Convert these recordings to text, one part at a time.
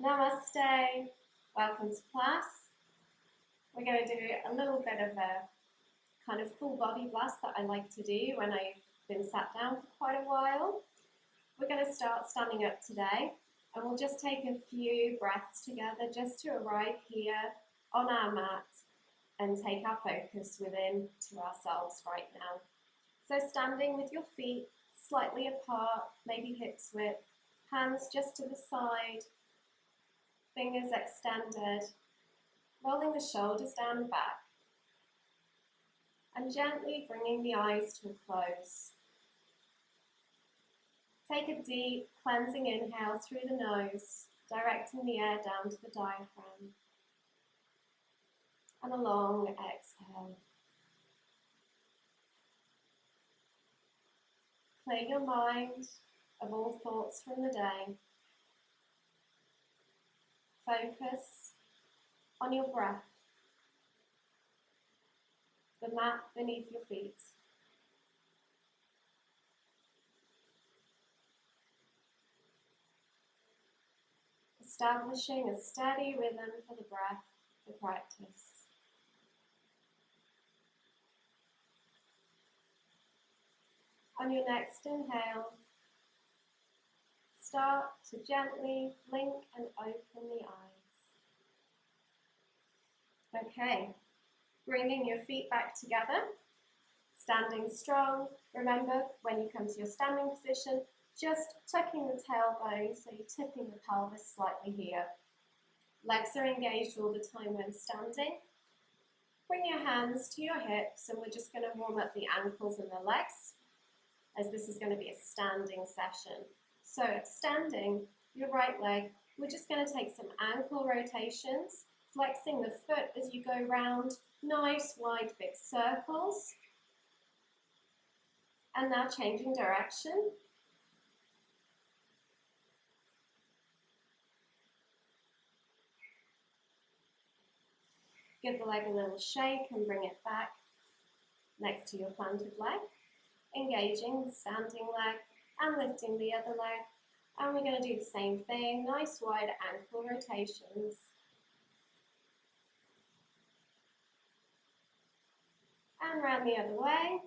Namaste, welcome to class. We're going to do a little bit of a kind of full body blast that I like to do when I've been sat down for quite a while. We're going to start standing up today and we'll just take a few breaths together just to arrive here on our mat and take our focus within to ourselves right now. So standing with your feet slightly apart, maybe hips width, hands just to the side, fingers extended, rolling the shoulders down and back, and gently bringing the eyes to a close. Take a deep, cleansing inhale through the nose, directing the air down to the diaphragm, and a long exhale. Clear your mind of all thoughts from the day. Focus on your breath, the mat beneath your feet. Establishing a steady rhythm for the breath for practice. On your next inhale, start to gently blink and open the eyes. Okay, bringing your feet back together, standing strong. Remember, when you come to your standing position, just tucking the tailbone so you're tipping the pelvis slightly here. Legs are engaged all the time when standing. Bring your hands to your hips and we're just going to warm up the ankles and the legs, as this is going to be a standing session. So extending your right leg, we're just going to take some ankle rotations, flexing the foot as you go round, nice wide big circles. And now changing direction. Give the leg a little shake and bring it back next to your planted leg. Engaging the standing leg and lifting the other leg. And we're going to do the same thing, nice wide ankle rotations. And round the other way.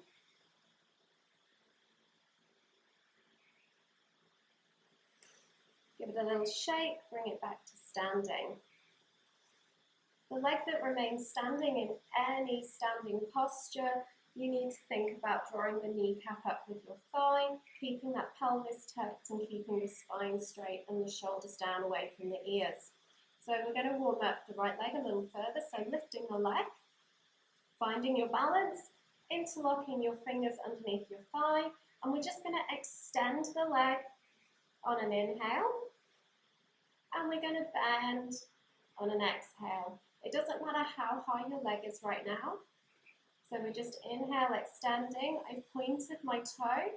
Give it a little shake, bring it back to standing. The leg that remains standing in any standing posture, you need to think about drawing the kneecap up with your thigh, keeping that pelvis tucked and keeping the spine straight and the shoulders down away from the ears. So we're going to warm up the right leg a little further, so lifting the leg, finding your balance, interlocking your fingers underneath your thigh, and we're just going to extend the leg on an inhale, and we're going to bend on an exhale. It doesn't matter how high your leg is right now. So we just inhale, extending. I've pointed my toe.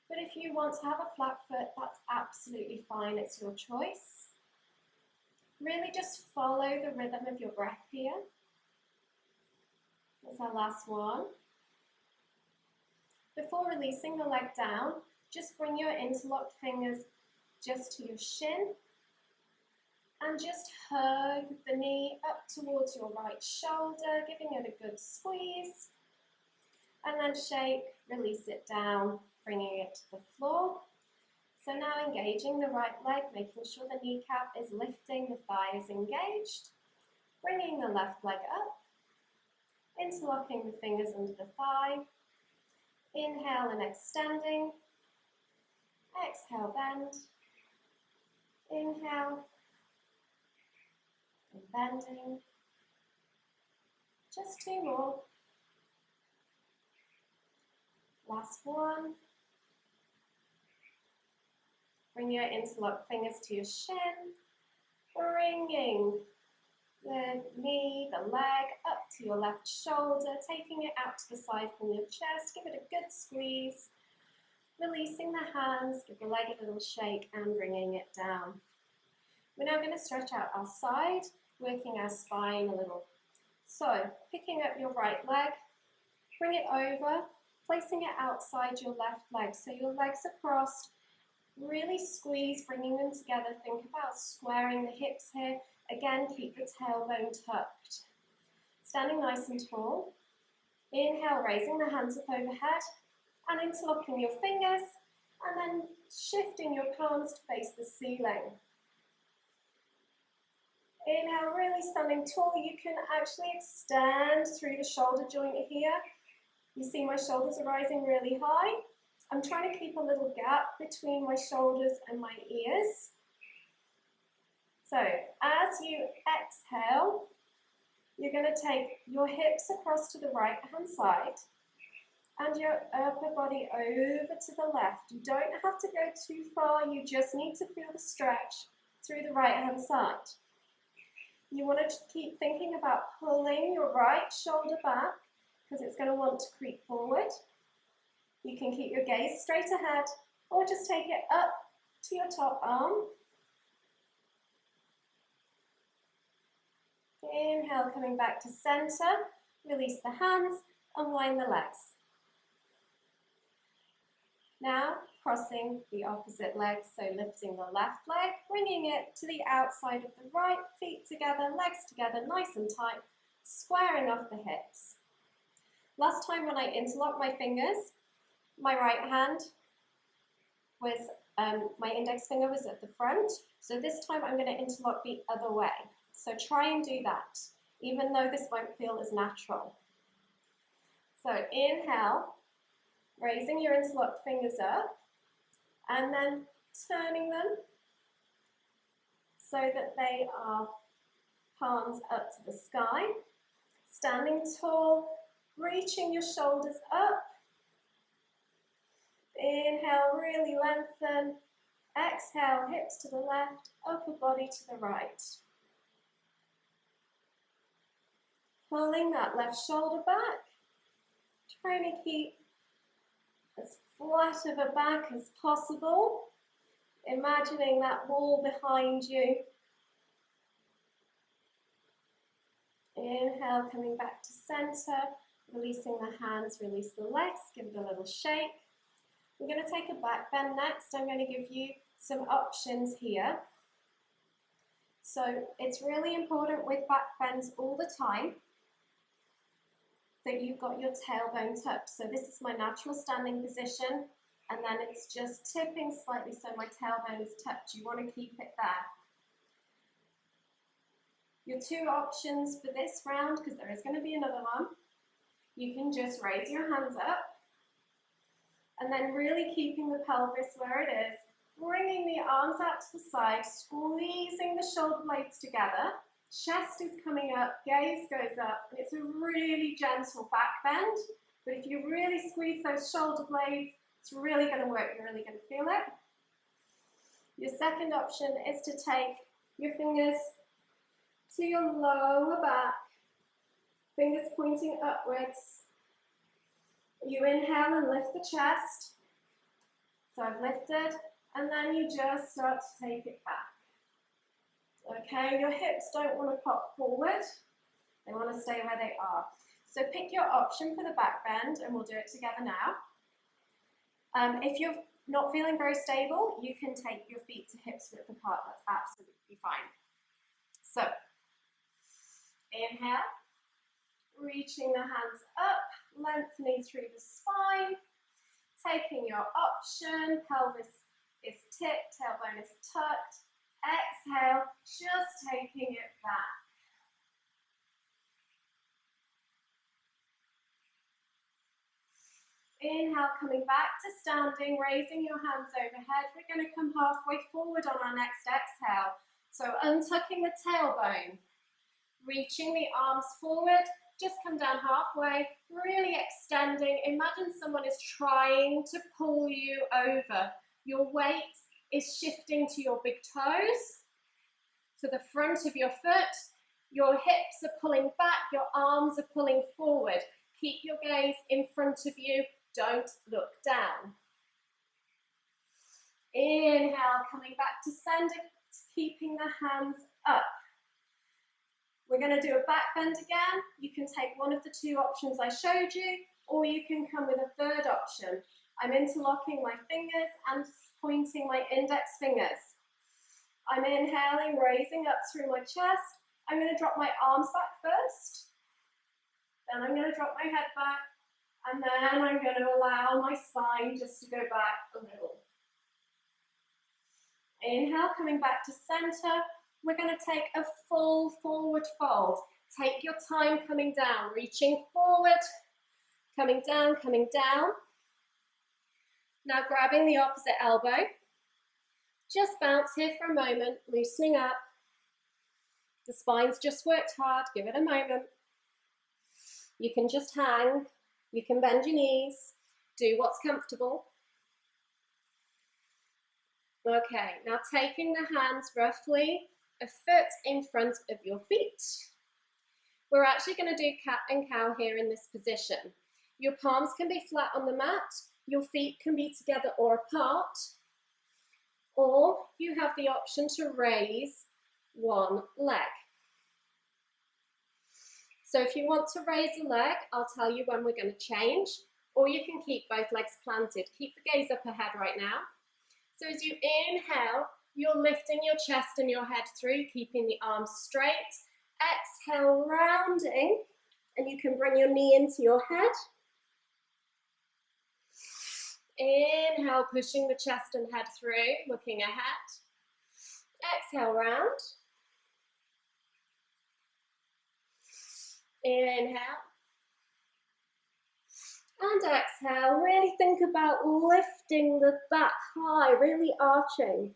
But if you want to have a flat foot, that's absolutely fine. It's your choice. Really just follow the rhythm of your breath here. That's our last one. Before releasing the leg down, just bring your interlocked fingers just to your shin. And just hug the knee up towards your right shoulder, giving it a good squeeze. And then shake, release it down, bringing it to the floor. So now engaging the right leg, making sure the kneecap is lifting, the thigh is engaged. Bringing the left leg up, interlocking the fingers under the thigh. Inhale and extending. Exhale, bend. Inhale. And bending. Just two more. Last one. Bring your interlocked fingers to your shin, bringing the knee, the leg up to your left shoulder, taking it out to the side from your chest. Give it a good squeeze. Releasing the hands, give the leg a little shake and bringing it down. We're now going to stretch out our side, working our spine a little. So, picking up your right leg, bring it over, placing it outside your left leg. So your legs are crossed, Really squeeze, bringing them together. Think about squaring the hips here. Again, keep the tailbone tucked. Standing nice and tall. Inhale, raising the hands up overhead and interlocking your fingers, and then shifting your palms to face the ceiling. Inhale, really standing tall. You can actually extend through the shoulder joint here. You see my shoulders are rising really high. I'm trying to keep a little gap between my shoulders and my ears. So as you exhale, you're going to take your hips across to the right hand side and your upper body over to the left. You don't have to go too far, you just need to feel the stretch through the right hand side. You want to keep thinking about pulling your right shoulder back because it's going to want to creep forward. You can keep your gaze straight ahead or just take it up to your top arm. Inhale, coming back to center. Release the hands, unwind the legs. Now, crossing the opposite leg, so lifting the left leg, bringing it to the outside of the right, feet together, legs together, nice and tight, squaring off the hips. Last time when I interlocked my fingers, my right hand was, my index finger was at the front, so this time I'm going to interlock the other way. So try and do that, even though this won't feel as natural. So inhale, raising your interlocked fingers up, and then turning them so that they are palms up to the sky. Standing tall, reaching your shoulders up. Inhale, really lengthen. Exhale, hips to the left, upper body to the right. Pulling that left shoulder back. Trying to keep as flat of a back as possible. Imagining that wall behind you. Inhale, coming back to center. Releasing the hands, release the legs, give it a little shake. We're going to take a back bend next. I'm going to give you some options here. So it's really important with back bends all the time that you've got your tailbone tucked. So this is my natural standing position, and then it's just tipping slightly so my tailbone is tucked. You want to keep it there. Your two options for this round, because there is going to be another one, you can just raise your hands up, and then really keeping the pelvis where it is, bringing the arms out to the side, squeezing the shoulder blades together. Chest is coming up, gaze goes up, and it's a really gentle back bend. But if you really squeeze those shoulder blades, it's really going to work, you're really going to feel it. Your second option is to take your fingers to your lower back, fingers pointing upwards. You inhale and lift the chest. So I've lifted, and then you just start to take it back. Okay, your hips don't want to pop forward, they want to stay where they are. So pick your option for the back bend, and we'll do it together now. If you're not feeling very stable, you can take your feet to hips width apart, that's absolutely fine. So, inhale, reaching the hands up, lengthening through the spine, taking your option, pelvis is tipped, tailbone is tucked. Exhale, just taking it back. Inhale, coming back to standing, raising your hands overhead. We're going to come halfway forward on our next exhale. So untucking the tailbone, reaching the arms forward, just come down halfway, really extending. Imagine someone is trying to pull you over. Your weight is shifting to your big toes, to the front of your foot. Your hips are pulling back, your arms are pulling forward. Keep your gaze in front of you, don't look down. Inhale, coming back to center, keeping the hands up. We're going to do a back bend again. You can take one of the two options I showed you, or you can come with a third option. I'm interlocking my fingers and pointing my index fingers. I'm inhaling, raising up through my chest. I'm going to drop my arms back first. Then I'm going to drop my head back. And then I'm going to allow my spine just to go back a little. Inhale, coming back to center. We're going to take a full forward fold. Take your time coming down, reaching forward, coming down, coming down. Now grabbing the opposite elbow. Just bounce here for a moment, loosening up. The spine's just worked hard, give it a moment. You can just hang, you can bend your knees, do what's comfortable. Okay, now taking the hands roughly a foot in front of your feet. We're actually going to do cat and cow here in this position. Your palms can be flat on the mat, your feet can be together or apart, or you have the option to raise one leg. So if you want to raise a leg, I'll tell you when we're going to change, or you can keep both legs planted. Keep the gaze up ahead right now. So as you inhale, you're lifting your chest and your head through, keeping the arms straight. Exhale, rounding, and you can bring your knee into your head. Inhale, pushing the chest and head through, looking ahead. Exhale, round. Inhale. And exhale, really think about lifting the back high, really arching.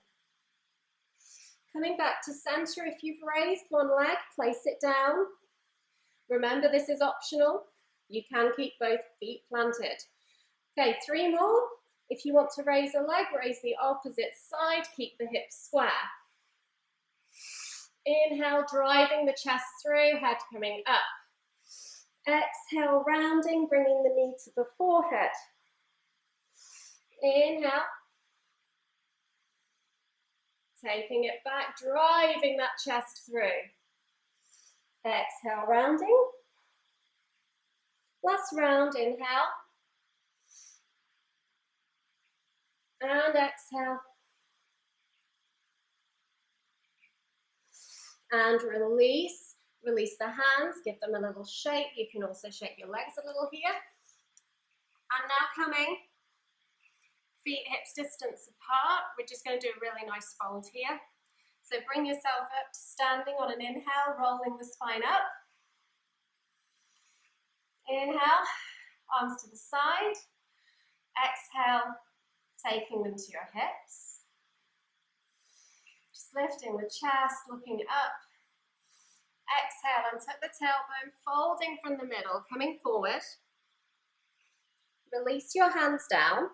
Coming back to center, if you've raised one leg, place it down. Remember, this is optional. You can keep both feet planted. Okay, 3 more. If you want to raise a leg, raise the opposite side, keep the hips square. Inhale, driving the chest through, head coming up. Exhale, rounding, bringing the knee to the forehead. Inhale. Taking it back, driving that chest through. Exhale, rounding. Last round, inhale. And exhale. And release. Release the hands, give them a little shake. You can also shake your legs a little here. And now coming, feet hips distance apart. We're just going to do a really nice fold here. So bring yourself up to standing on an inhale, rolling the spine up. Inhale, arms to the side. Exhale, taking them to your hips. Just lifting the chest, looking up. Exhale and tuck the tailbone, folding from the middle, coming forward. Release your hands down.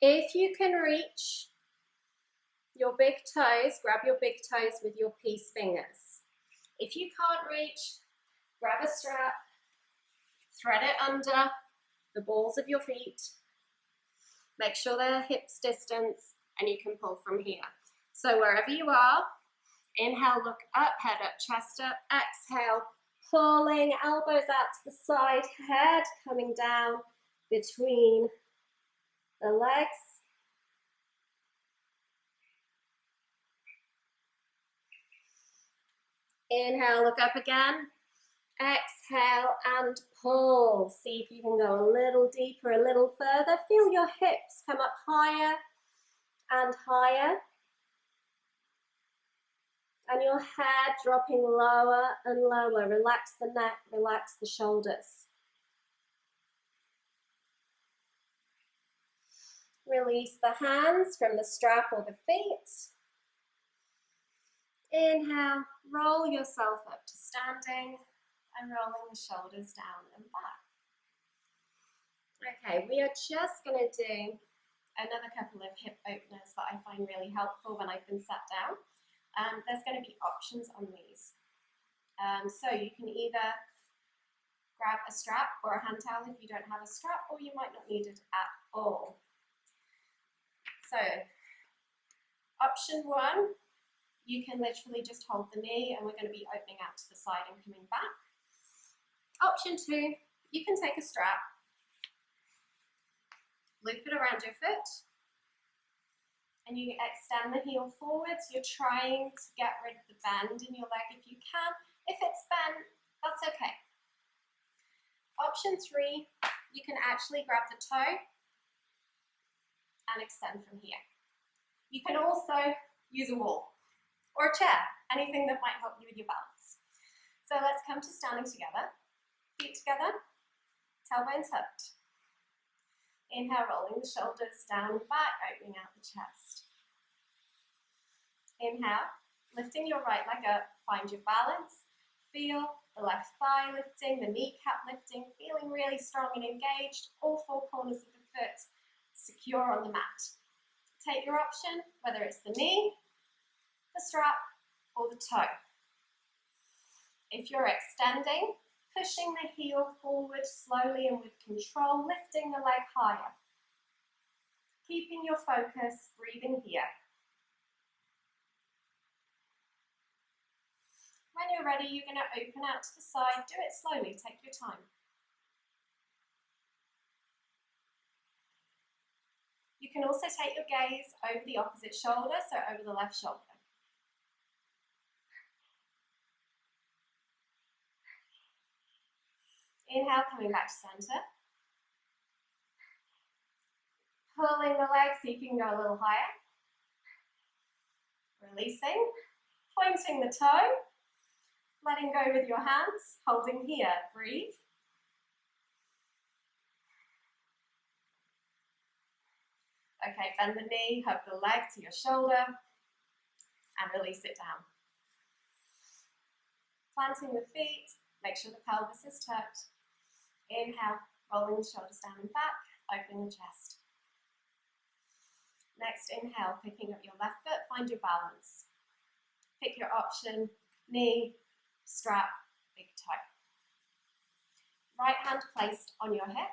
If you can reach your big toes, grab your big toes with your peace fingers. If you can't reach, grab a strap, thread it under the balls of your feet. Make sure they're hips distance and you can pull from here. So wherever you are, inhale, look up, head up, chest up. Exhale, pulling elbows out to the side, head coming down between the legs. Inhale, look up again. Exhale and pull. See if you can go a little deeper, a little further. Feel your hips come up higher and higher. And your head dropping lower and lower. Relax the neck, relax the shoulders. Release the hands from the strap or the feet. Inhale, roll yourself up to standing and rolling the shoulders down and back. Okay, we are just going to do another couple of hip openers that I find really helpful when I've been sat down. There's going to be options on these. So you can either grab a strap or a hand towel if you don't have a strap, or you might not need it at all. So, option 1, you can literally just hold the knee and we're going to be opening out to the side and coming back. Option 2, you can take a strap, loop it around your foot, And you extend the heel forwards. You're trying to get rid of the bend in your leg if you can. If it's bent, that's okay. Option 3, you can actually grab the toe and extend from here. You can also use a wall or a chair, anything that might help you with your balance. So let's come to standing together, feet together, tailbone tucked. Inhale, rolling the shoulders down and back, opening out the chest. Inhale, lifting your right leg up, find your balance. Feel the left thigh lifting, the kneecap lifting, feeling really strong and engaged, all 4 corners of the foot secure on the mat. Take your option, whether it's the knee, the strap, or the toe. If you're extending, pushing the heel forward slowly and with control, lifting the leg higher. Keeping your focus, breathing here. When you're ready, you're going to open out to the side. Do it slowly, take your time. You can also take your gaze over the opposite shoulder, so over the left shoulder. Inhale, coming back to center. Pulling the leg so you can go a little higher. Releasing, pointing the toe, letting go with your hands, holding here, breathe. Okay, bend the knee, hug the leg to your shoulder, and release it down. Planting the feet, make sure the pelvis is tucked. Inhale, rolling the shoulders down and back, opening the chest. Next, inhale, picking up your left foot, find your balance. Pick your option, knee, strap, big toe. Right hand placed on your hip.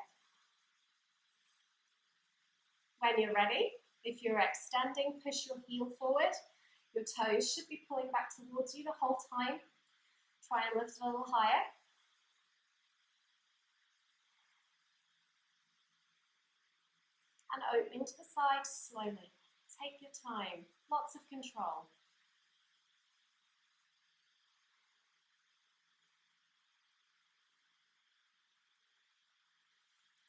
When you're ready, if you're extending, push your heel forward. Your toes should be pulling back towards you the whole time. Try and lift a little higher. And opening to the side slowly. Take your time, lots of control.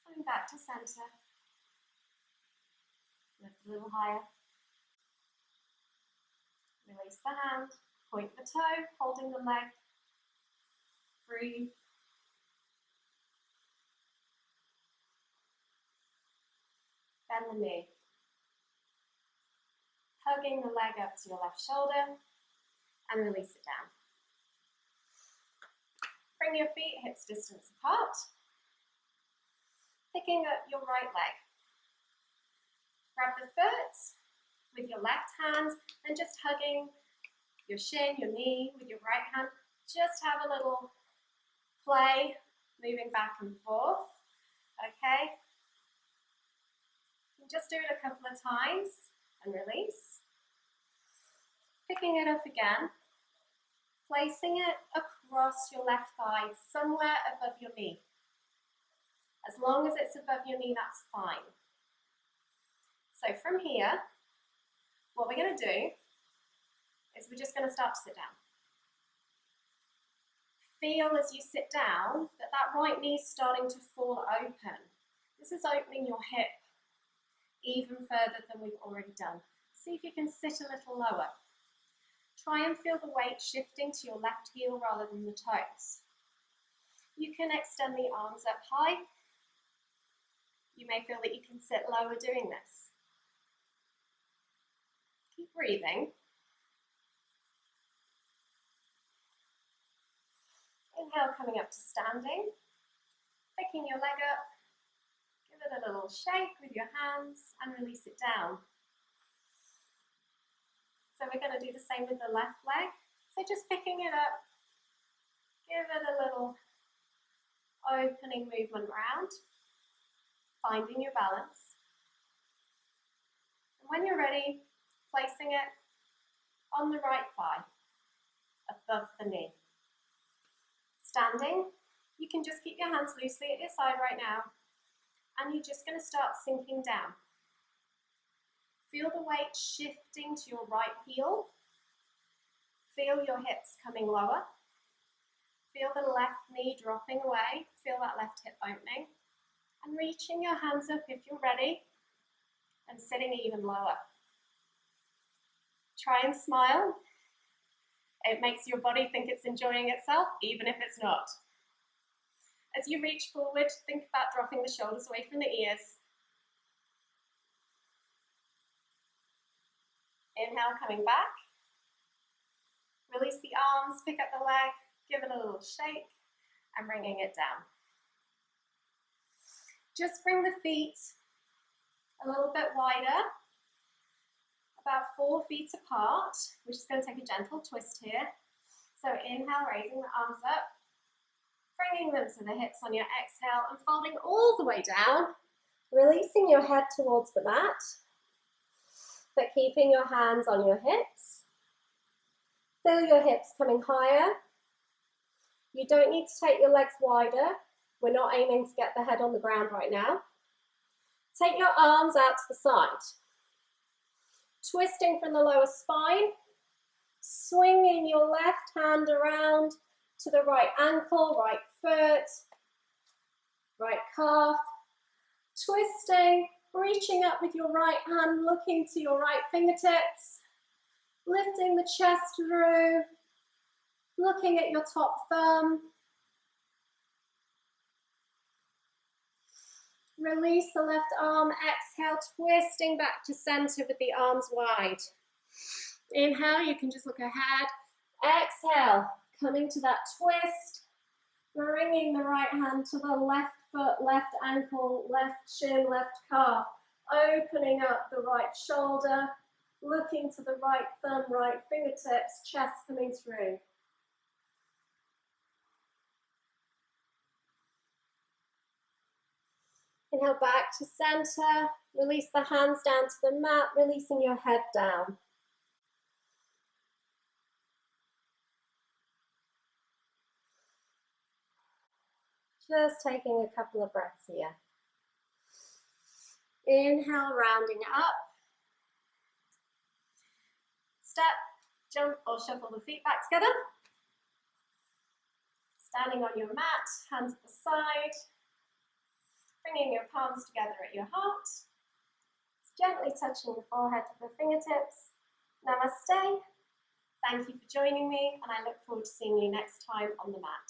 Coming back to center. Lift a little higher. Release the hand, point the toe, holding the leg. Breathe. Bend the knee. Hugging the leg up to your left shoulder and release it down. Bring your feet hips distance apart. Picking up your right leg. Grab the foot with your left hand and just hugging your shin, your knee with your right hand. Just have a little play, moving back and forth, okay? And just do it a couple of times and release. Picking it up again, placing it across your left thigh, somewhere above your knee. As long as it's above your knee, that's fine. So from here, what we're going to do is we're just going to start to sit down. Feel as you sit down that that right knee is starting to fall open. This is opening your hip even further than we've already done. See if you can sit a little lower. Try and feel the weight shifting to your left heel rather than the toes. You can extend the arms up high. You may feel that you can sit lower doing this. Keep breathing. Inhale, coming up to standing. Picking your leg up. Give it a little shake with your hands and release it down. So we're going to do the same with the left leg. So just picking it up. Give it a little opening movement round. Finding your balance. And when you're ready, placing it on the right thigh, above the knee. Standing, you can just keep your hands loosely at your side right now, and you're just going to start sinking down. Feel the weight shifting to your right heel. Feel your hips coming lower. Feel the left knee dropping away. Feel that left hip opening. And reaching your hands up if you're ready. And sitting even lower. Try and smile. It makes your body think it's enjoying itself, even if it's not. As you reach forward, think about dropping the shoulders away from the ears. Inhale, coming back. Release the arms, pick up the leg, give it a little shake, and bringing it down. Just bring the feet a little bit wider, about 4 feet apart. We're just going to take a gentle twist here. So inhale, raising the arms up, bringing them to the hips on your exhale and folding all the way down, releasing your head towards the mat, but keeping your hands on your hips. Feel your hips coming higher. You don't need to take your legs wider. We're not aiming to get the head on the ground right now. Take your arms out to the side. Twisting from the lower spine, swinging your left hand around to the right ankle, right foot, right calf. Twisting, reaching up with your right hand, looking to your right fingertips, lifting the chest through, looking at your top thumb. Release the left arm, exhale, twisting back to center with the arms wide. Inhale, you can just look ahead. Exhale, coming to that twist, bringing the right hand to the left foot, left ankle, left shin, left calf, opening up the right shoulder, looking to the right thumb, right fingertips, chest coming through. Inhale back to center, release the hands down to the mat, releasing your head down. Just taking a couple of breaths here. Inhale, rounding up. Step, jump or shuffle the feet back together. Standing on your mat, hands at the side. Bringing your palms together at your heart. Gently touching the forehead with the fingertips. Namaste. Thank you for joining me, and I look forward to seeing you next time on the mat.